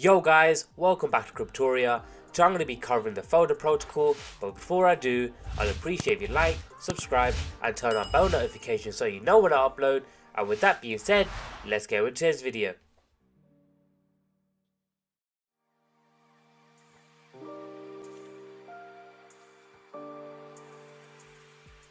Yo guys, welcome back to Cryptoria. So I'm going to be covering the folder protocol, but before I do, I'd appreciate if you like, subscribe and turn on bell notifications so you know when I upload. And with that being said, let's get into this video.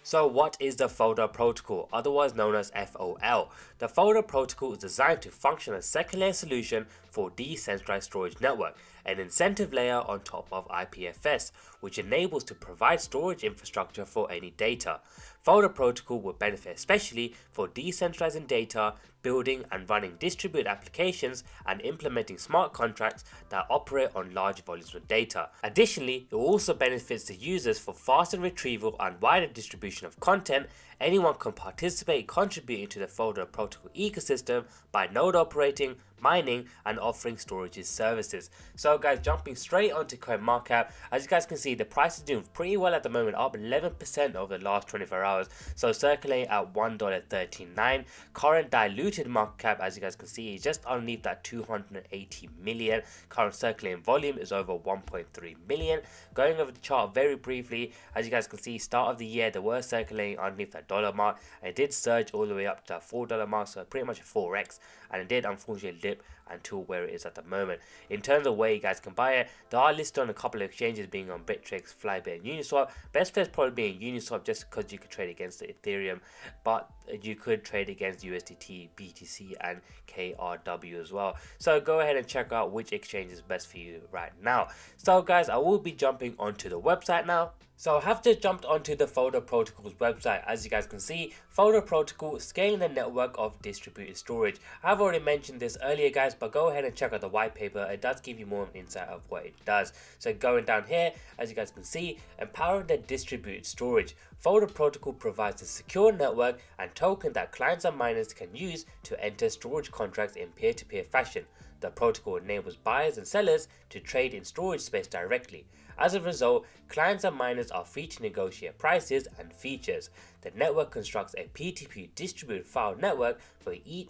So what is the folder protocol, otherwise known as FOL? The folder protocol is designed to function as a second layer solution for decentralized storage network, an incentive layer on top of IPFS, which enables to provide storage infrastructure for any data. Folder protocol will benefit especially for decentralizing data, building and running distributed applications, and implementing smart contracts that operate on large volumes of data. Additionally, it also benefits the users for faster retrieval and wider distribution of content. Anyone can participate contributing to the folder protocol ecosystem by node operating, mining and offering storage services. So guys, jumping straight onto CoinMarketCap, as you guys can see, the price is doing pretty well at the moment, up 11% over the last 24 hours, so circulating at $1.39. Current diluted market cap, as you guys can see, is just underneath that 280 million. Current circulating volume is over 1.3 million. Going over the chart very briefly, as you guys can see, start of the year they were circulating underneath that dollar mark, and it did surge all the way up to that $4 mark, so pretty much a 4x, and it did unfortunately dip until where it is at the moment. In terms of where you guys can buy it, they are listed on a couple of exchanges, being on Bittrex, Flybit and Uniswap. Best place probably being Uniswap, just because you could trade against the Ethereum, but you could trade against USDT, BTC and KRW as well. So go ahead and check out which exchange is best for you right now. So guys, I will be jumping onto the website now. So I have just jumped onto the Folder Protocol's website. As you guys can see, Folder Protocol scaling the network of distributed storage. I've already mentioned this earlier guys, but go ahead and check out the white paper. It does give you more insight of what it does. So going down here, as you guys can see, empowering the distributed storage. Folder Protocol provides a secure network and token that clients and miners can use to enter storage contracts in peer-to-peer fashion. The protocol enables buyers and sellers to trade in storage space directly. As a result, clients and miners are free to negotiate prices and features. The network constructs a P2P distributed file network for each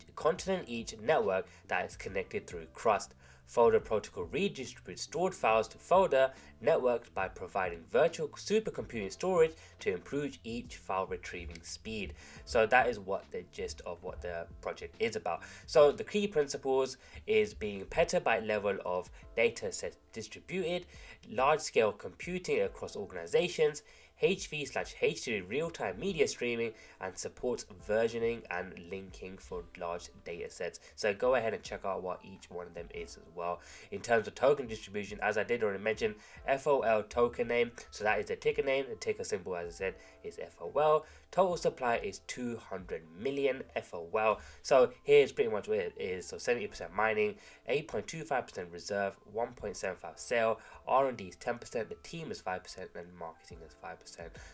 network that is connected through Crust. Folder Protocol redistributes stored files to folder networks by providing virtual supercomputing storage to improve each file retrieving speed. So that is what the gist of what the project is about. So the key principles is being petabyte level of data sets distributed, large scale computing across organizations, HV/H2 real-time media streaming, and supports versioning and linking for large data sets. So go ahead and check out what each one of them is as well. In terms of token distribution, as I did already mention, FOL token name, so that is the ticker name. The ticker symbol, as I said, is FOL. Total supply is 200 million FOL. So here's pretty much what it is. So 70% mining, 8.25% reserve, 1.75 sale, R&D is 10%, the team is 5%, and marketing is 5%.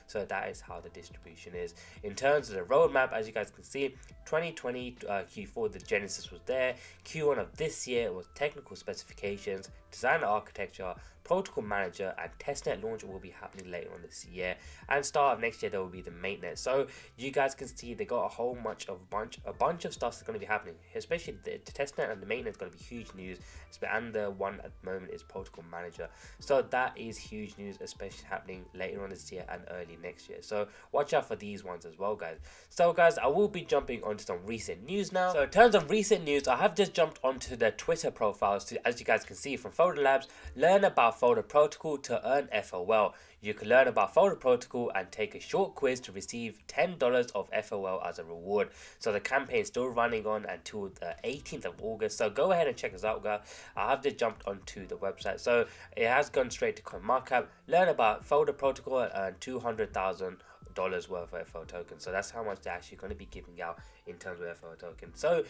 So that is how the distribution is. In terms of the roadmap, as you guys can see, 2020 Q4 the genesis was there. Q1 of this year was technical specifications, design architecture, protocol manager, and testnet launch will be happening later on this year, and start of next year there will be the mainnet. So you guys can see they got a bunch of stuff that's going to be happening, especially the testnet and the mainnet is going to be huge news, and the one at the moment is protocol manager. So that is huge news, especially happening later on this year and early next year. So watch out for these ones as well guys. So guys, I will be jumping onto some recent news now. So in terms of recent news, I have just jumped onto the Twitter profiles to, as you guys can see from Folder Labs, learn about Folder Protocol to earn FOL. You can learn about Folder Protocol and take a short quiz to receive $10 of FOL as a reward. So the campaign is still running on until the 18th of August. So go ahead and check us out guys. I have just jumped onto the website. So it has gone straight to CoinMarketCap. Learn about Folder Protocol and earn $200,000 worth of FO tokens. So that's how much they're actually going to be giving out in terms of FO tokens. So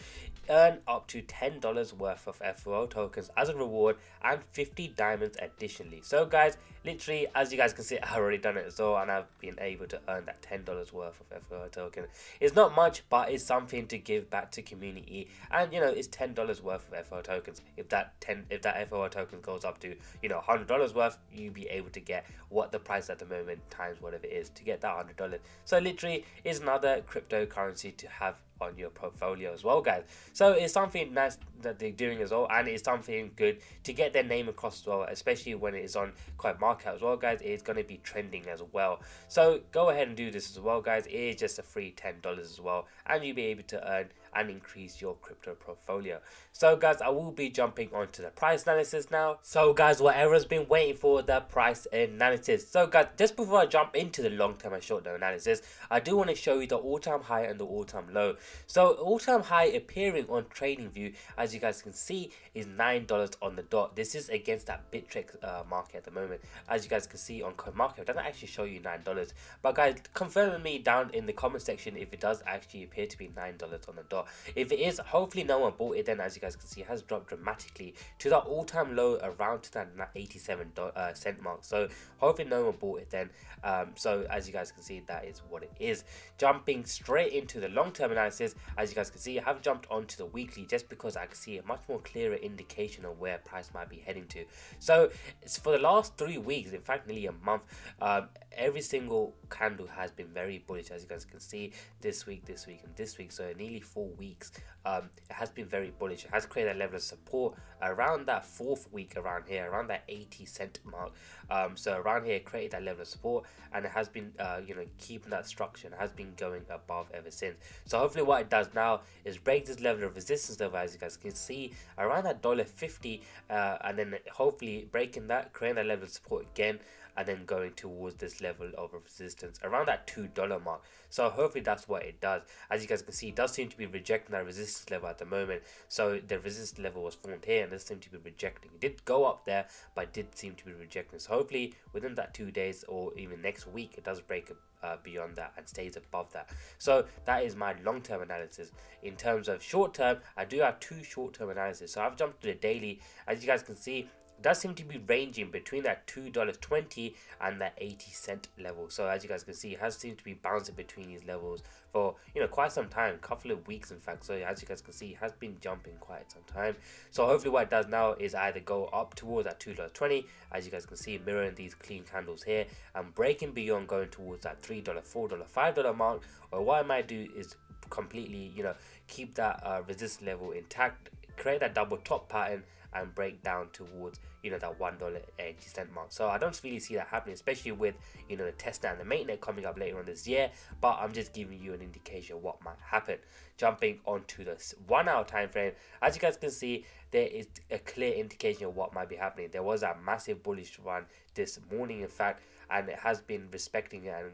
earn up to $10 worth of FO tokens as a reward and 50 diamonds additionally. So guys, literally, as you guys can see, I've already done it as well, and I've been able to earn that $10 worth of FO token. It's not much, but it's something to give back to community, and you know, it's $10 worth of FO tokens. If that FO token goes up to, you know, $100 worth, you'll be able to get what the price at the moment times whatever it is to get that $100. So literally, it's another cryptocurrency to have on your portfolio as well, guys. So it's something nice that they're doing as well, and it's something good to get their name across as well, especially when it is on Coinmarket as well, guys. It's going to be trending as well. So go ahead and do this as well, guys. It is just a free $10 as well, and you'll be able to earn and increase your crypto portfolio. So guys, I will be jumping onto the price analysis now. So guys, whatever's been waiting for, the price analysis. So guys, just before I jump into the long-term and short-term analysis, I do want to show you the all-time high and the all-time low. So all-time high appearing on TradingView, as you guys can see, is $9 on the dot. This is against that Bittrex market at the moment. As you guys can see on CoinMarket, it doesn't actually show you $9. But guys, confirm with me down in the comment section if it does actually appear to be $9 on the dot. If it is, hopefully no one bought it then. As you guys can see, it has dropped dramatically to that all-time low around to that 87 cent mark. So hopefully no one bought it then. So as you guys can see, that is what it is. Jumping straight into the long-term analysis, as you guys can see, I have jumped onto the weekly just because I can see a much more clearer indication of where price might be heading to. So it's for the last 3 weeks, in fact nearly a month, every single candle has been very bullish, as you guys can see, this week, and this week. So nearly 4 weeks, it has been very bullish. It has created a level of support around that 4th week, around here, around that 80 cent mark. So around here, created that level of support, and it has been keeping that structure, and has been going above ever since. So hopefully what it does now is break this level of resistance level, as you guys can see, around that $1.50, and then hopefully breaking that, creating that level of support again, and then going towards this level of resistance around that $2 mark. So hopefully that's what it does. As you guys can see, it does seem to be rejecting that resistance level at the moment. So the resistance level was formed here, and this seemed to be rejecting. It did go up there, but it did seem to be rejecting. So hopefully within that 2 days or even next week, it does break beyond that and stays above that. So that is my long-term analysis. In terms of short-term, I do have 2 short-term analysis. So I've jumped to the daily. As you guys can see, does seem to be ranging between that $2.20 and that 80 cent level. So as you guys can see, it has seemed to be bouncing between these levels for quite some time, a couple of weeks in fact. So as you guys can see, it has been jumping quite some time. So hopefully what it does now is either go up towards that $2.20, as you guys can see, mirroring these clean candles here, and breaking beyond, going towards that $3, $4, $5 mark. Or what I might do is completely keep that resistance level intact, create that double top pattern, and break down towards that $1.80 mark. So I don't really see that happening, especially with the testnet and the mainnet coming up later on this year. But I'm just giving you an indication of what might happen. Jumping onto the 1 hour time frame, as you guys can see, there is a clear indication of what might be happening. There was a massive bullish run this morning, in fact, and it has been respecting it and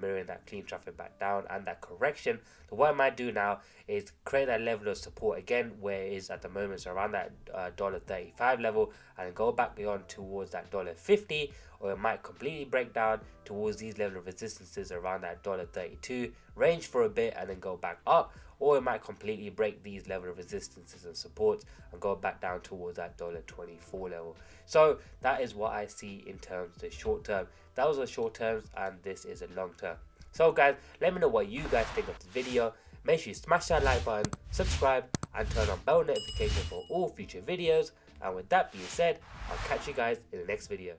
mirroring that clean traffic back down and that correction. So what I might do now is create that level of support again where it is at the moment, so around that $1.35 level, and go back beyond towards that $1.50, or it might completely break down towards these level of resistances around that $1.32, range for a bit and then go back up, or it might completely break these level of resistances and supports and go back down towards that $1.24 level. So that is what I see in terms of the short term. That was the short terms, and this is a long term. So guys, let me know what you guys think of this video. Make sure you smash that like button, subscribe, and turn on bell notification for all future videos. And with that being said, I'll catch you guys in the next video.